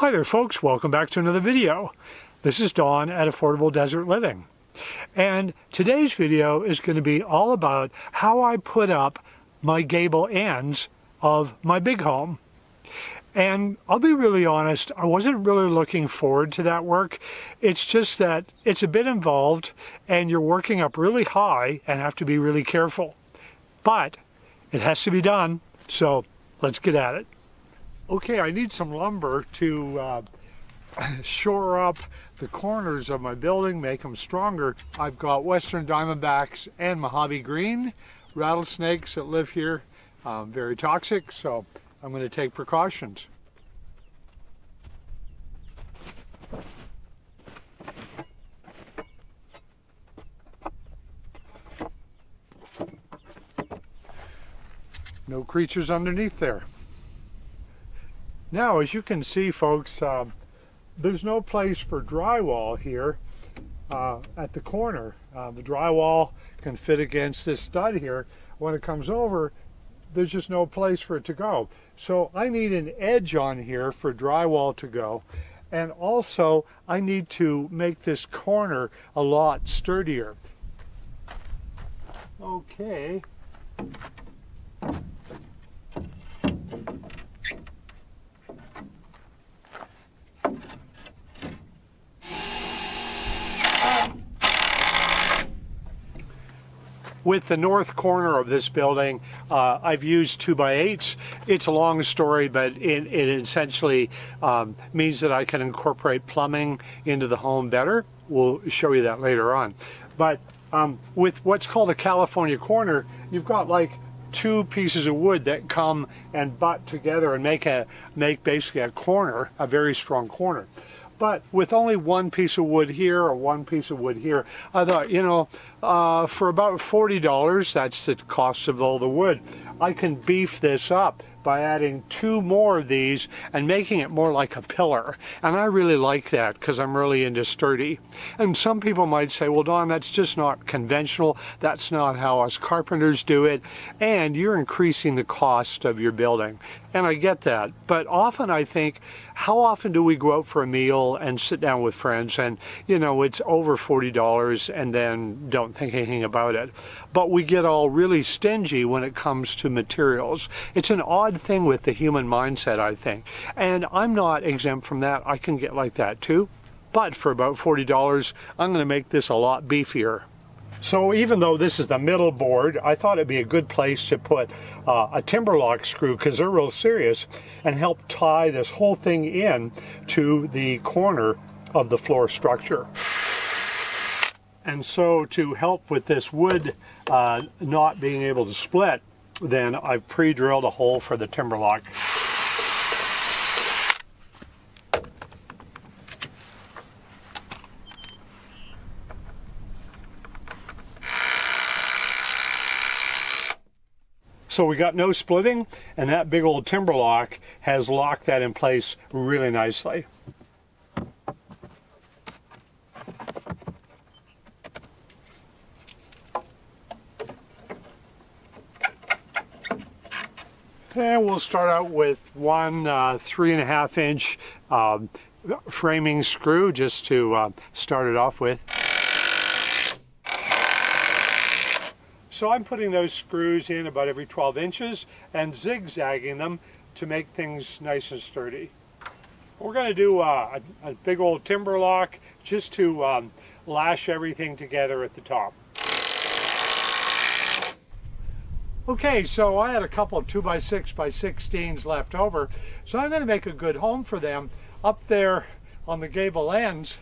Hi there folks, welcome back to another video. This is Don at Affordable Desert Living. And today's video is going to be all about how I put up my gable ends of my big home. And I'll be really honest, I wasn't really looking forward to that work. It's just that it's a bit involved and you're working up really high and have to be really careful. But it has to be done, so let's get at it. Okay, I need some lumber to shore up the corners of my building, make them stronger. I've got western diamondbacks and Mojave green, rattlesnakes that live here, very toxic, so I'm going to take precautions. No creatures underneath there. Now, as you can see, folks, there's no place for drywall here at the corner. The drywall can fit against this stud here. When it comes over, there's just no place for it to go. So I need an edge on here for drywall to go. And also, I need to make this corner a lot sturdier. Okay. With the north corner of this building, I've used 2x8s. It's a long story, but it essentially means that I can incorporate plumbing into the home better. We'll show you that later on. But with what's called a California corner, you've got like two pieces of wood that come and butt together and make basically a corner, a very strong corner. But with only one piece of wood here or one piece of wood here, I thought, you know, for about $40, that's the cost of all the wood, I can beef this up by adding two more of these and making it more like a pillar. And I really like that because I'm really into sturdy. And some people might say, well, Don, that's just not conventional. That's not how us carpenters do it. And you're increasing the cost of your building. And I get that. But often I think, how often do we go out for a meal and sit down with friends and, you know, it's over $40 and then don't think anything about it. But we get all really stingy when it comes to materials. It's an odd thing with the human mindset, I think. And I'm not exempt from that. I can get like that too. But for about $40, I'm going to make this a lot beefier. So even though this is the middle board, I thought it'd be a good place to put a timber lock screw, because they're real serious, and help tie this whole thing in to the corner of the floor structure. And so to help with this wood not being able to split, then I've pre-drilled a hole for the timber lock. So we got no splitting, and that big old timber lock has locked that in place really nicely. And we'll start out with one 3.5 inch framing screw just to start it off with. So I'm putting those screws in about every 12 inches and zigzagging them to make things nice and sturdy. We're going to do a big old timber lock just to lash everything together at the top. Okay, so I had a couple of 2x6x16s left over, so I'm going to make a good home for them up there on the gable ends,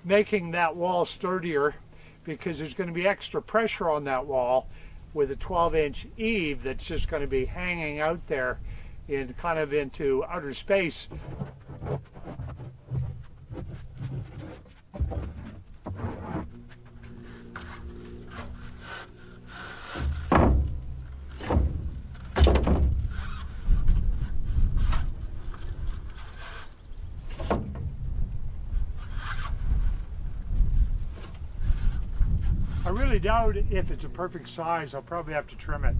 making that wall sturdier, because there's going to be extra pressure on that wall with a 12-inch eave that's just going to be hanging out there in kind of into outer space. I really doubt if it's a perfect size. I'll probably have to trim it.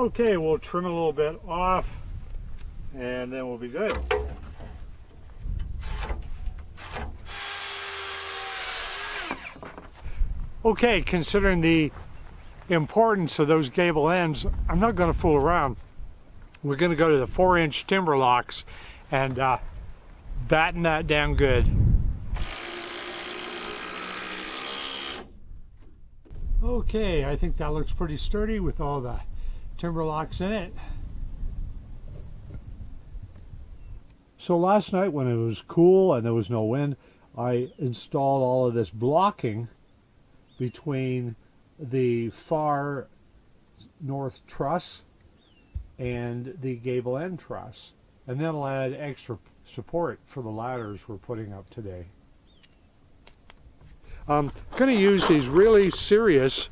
Okay, we'll trim a little bit off and then we'll be good. Okay, considering the importance of those gable ends, I'm not going to fool around. We're going to go to the 4-inch timber locks and batten that down good. Okay, I think that looks pretty sturdy with all the timber locks in it. So last night when it was cool and there was no wind, I installed all of this blocking between the far north truss and the gable end truss, and then I'll add extra support for the ladders we're putting up today. I'm going to use these really serious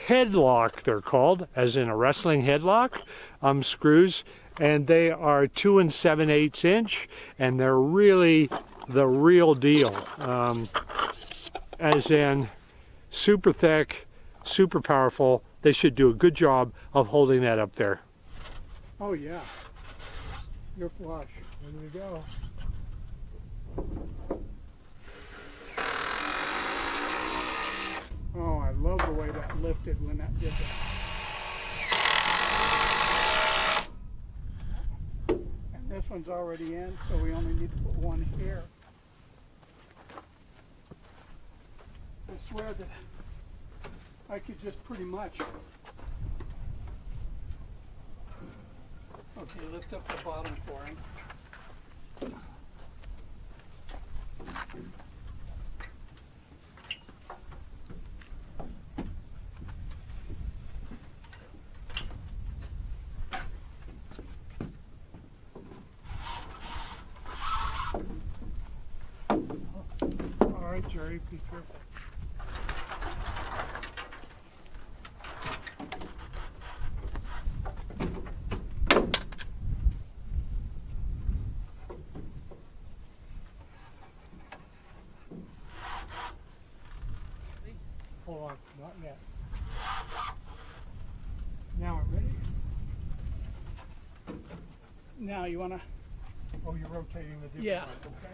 headlock, they're called, as in a wrestling headlock, screws, and they are 2 7/8 inch, and they're really the real deal. As in super thick, super powerful. They should do a good job of holding that up there. Oh yeah, you're flush. There we go. Oh, I love the way that lifted when that did that. And this one's already in, so we only need to put one here. I swear that I could just pretty much. Okay, lift up the bottom for him. All right, Jerry, be careful. Hold on, not yet. Now we're ready. Now you want to... Oh, you're rotating the different Yeah. Okay.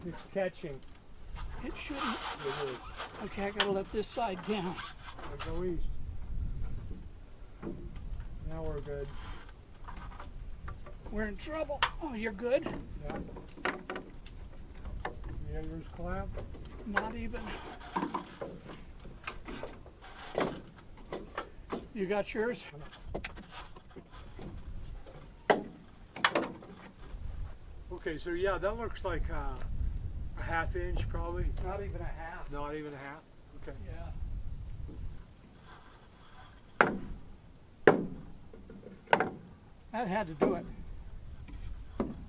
It's catching. It shouldn't. Okay, I gotta let this side down. Go east. Now we're good. We're in trouble. Oh, you're good? Yeah. The anchors clamp. Not even. You got yours? Okay, so yeah, that looks like a ½ inch probably. Not even a half. Not even a half? Okay. Yeah. That had to do it.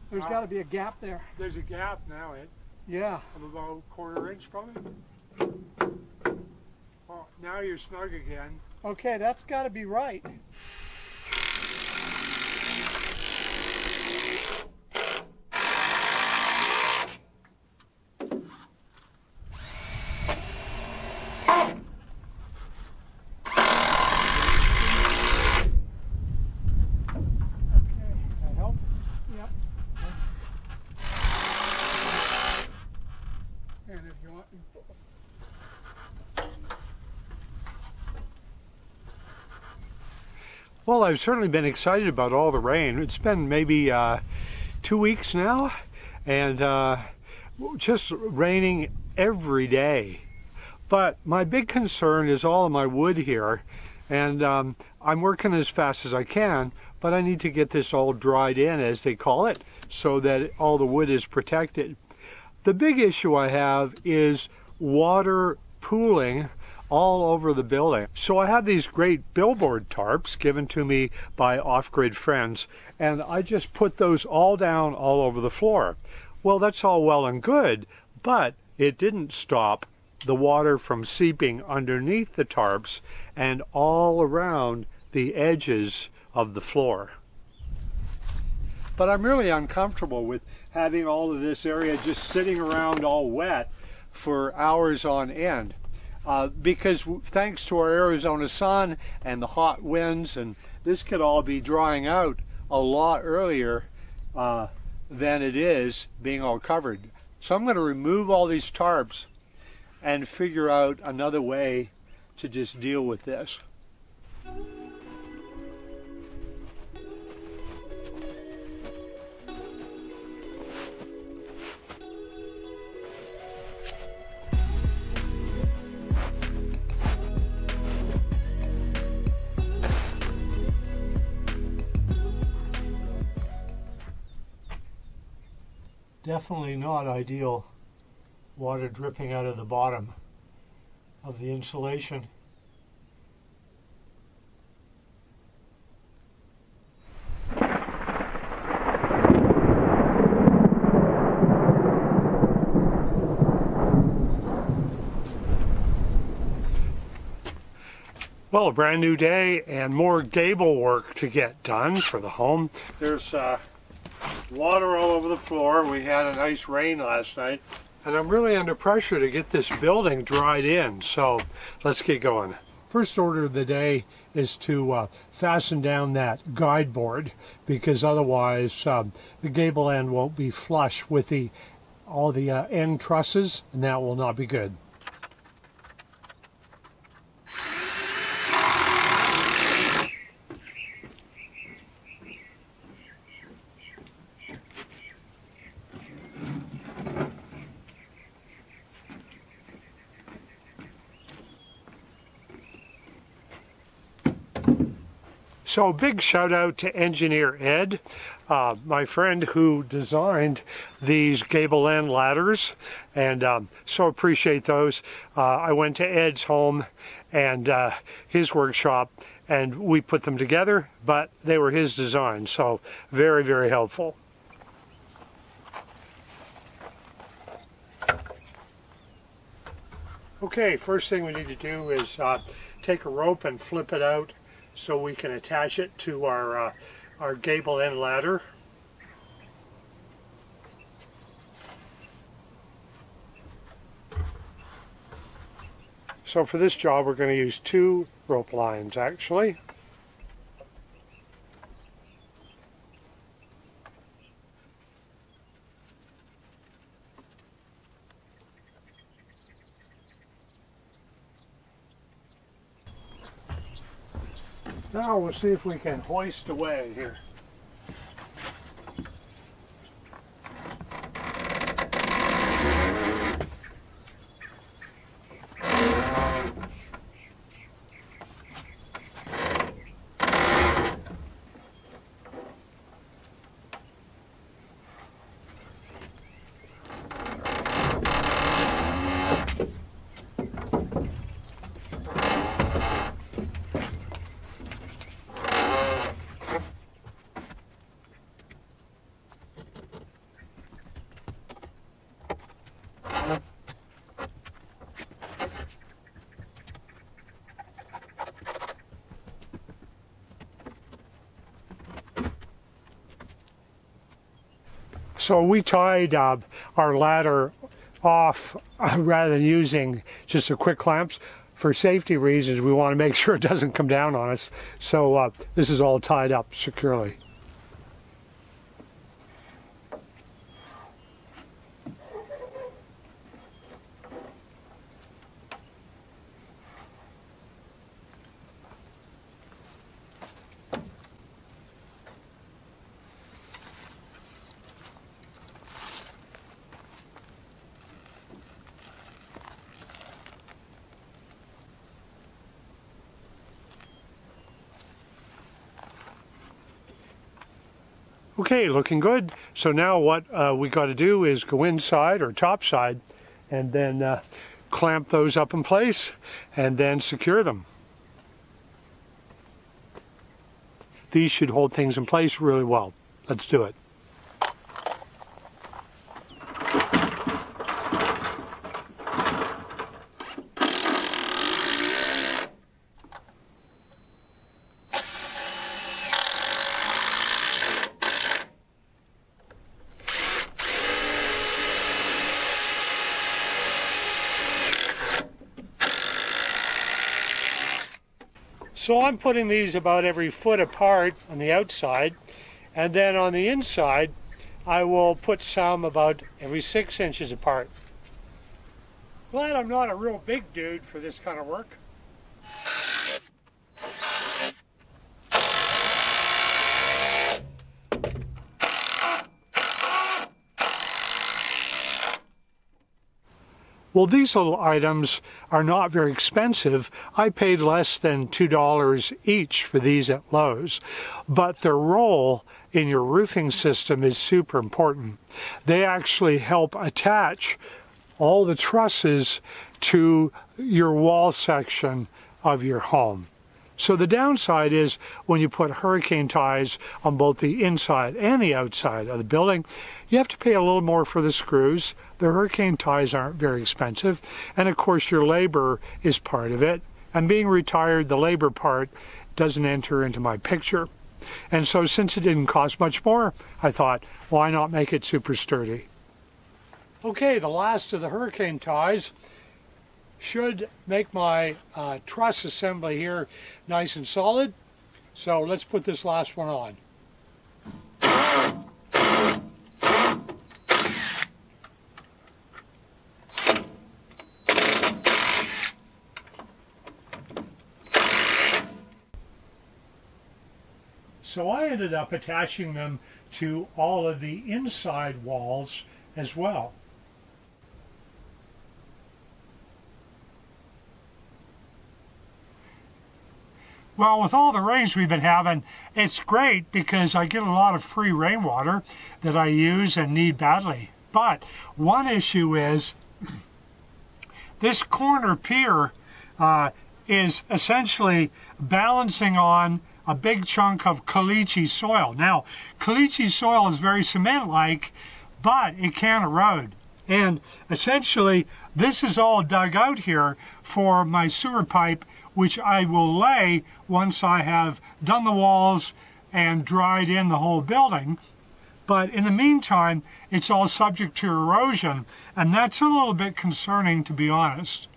There's got to be a gap there. There's a gap now, Yeah. of about ½ inch probably. Oh, now you're snug again. Okay, that's got to be right. Well, I've certainly been excited about all the rain. It's been maybe 2 weeks now, and just raining every day. But my big concern is all of my wood here, and I'm working as fast as I can, but I need to get this all dried in, as they call it, so that all the wood is protected. The big issue I have is water pooling all over the building. So I have these great billboard tarps given to me by Offgrid friends, and I just put those all down all over the floor. Well, that's all well and good, but it didn't stop the water from seeping underneath the tarps and all around the edges of the floor. But I'm really uncomfortable with having all of this area just sitting around all wet for hours on end. Because thanks to our Arizona sun and the hot winds, and this could all be drying out a lot earlier than it is being all covered. So I'm going to remove all these tarps and figure out another way to just deal with this. Definitely not ideal. Water dripping out of the bottom of the insulation. Well, a brand new day and more gable work to get done for the home. There's water all over the floor. We had a nice rain last night, and I'm really under pressure to get this building dried in, so let's get going. First order of the day is to fasten down that guide board, because otherwise the gable end won't be flush with all the end trusses, and that will not be good. So big shout out to engineer Ed, my friend who designed these gable end ladders, and so appreciate those. I went to Ed's home and his workshop, and we put them together, but they were his design, so very, very helpful. Okay, first thing we need to do is take a rope and flip it out so we can attach it to our gable end ladder. So for this job we're going to use 2 rope lines actually. Now we'll see if we can hoist away here. So we tied our ladder off rather than using just the quick clamps. For safety reasons, we want to make sure it doesn't come down on us. So this is all tied up securely. Okay, looking good. So now what we got to do is go inside or top side and then clamp those up in place and then secure them. These should hold things in place really well. Let's do it. So I'm putting these about every foot apart on the outside, and then on the inside I will put some about every 6 inches apart. Glad I'm not a real big dude for this kind of work. Well, these little items are not very expensive. I paid less than $2 each for these at Lowe's, but their role in your roofing system is super important. They actually help attach all the trusses to your wall section of your home. So the downside is when you put hurricane ties on both the inside and the outside of the building, you have to pay a little more for the screws. The hurricane ties aren't very expensive, and of course your labor is part of it. And being retired, the labor part doesn't enter into my picture. And so since it didn't cost much more, I thought, why not make it super sturdy? Okay, the last of the hurricane ties should make my truss assembly here nice and solid. So let's put this last one on. So I ended up attaching them to all of the inside walls as well. Well, with all the rains we've been having, it's great because I get a lot of free rainwater that I use and need badly. But one issue is this corner pier is essentially balancing on a big chunk of caliche soil. Now, caliche soil is very cement-like, but it can erode. And essentially, this is all dug out here for my sewer pipe, which I will lay once I have done the walls and dried in the whole building. But in the meantime, it's all subject to erosion, and that's a little bit concerning, to be honest.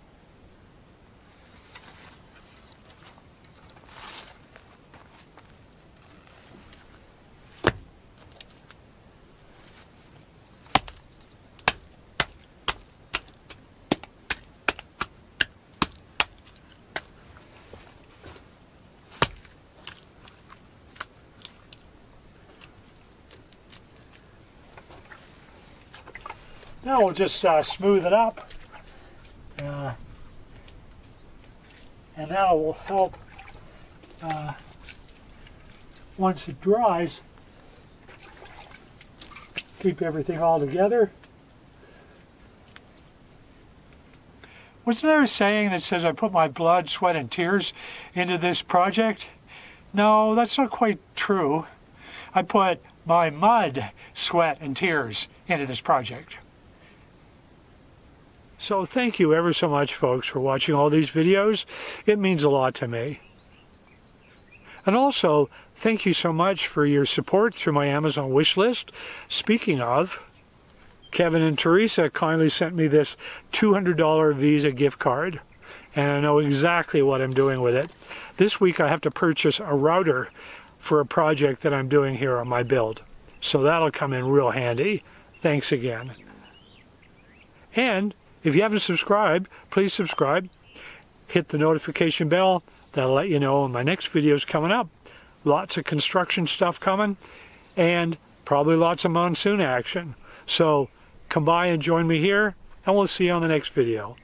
Now we'll just smooth it up, and that will help once it dries, keep everything all together. Wasn't there a saying that says I put my blood, sweat, and tears into this project? No, that's not quite true. I put my mud, sweat, and tears into this project. So thank you ever so much, folks, for watching all these videos. It means a lot to me. And also, thank you so much for your support through my Amazon wish list. Speaking of, Kevin and Teresa kindly sent me this $200 Visa gift card, and I know exactly what I'm doing with it. This week I have to purchase a router for a project that I'm doing here on my build. So that'll come in real handy. Thanks again. And if you haven't subscribed, please subscribe. Hit the notification bell. That'll let you know when my next video is coming up. Lots of construction stuff coming, and probably lots of monsoon action. So come by and join me here, and we'll see you on the next video.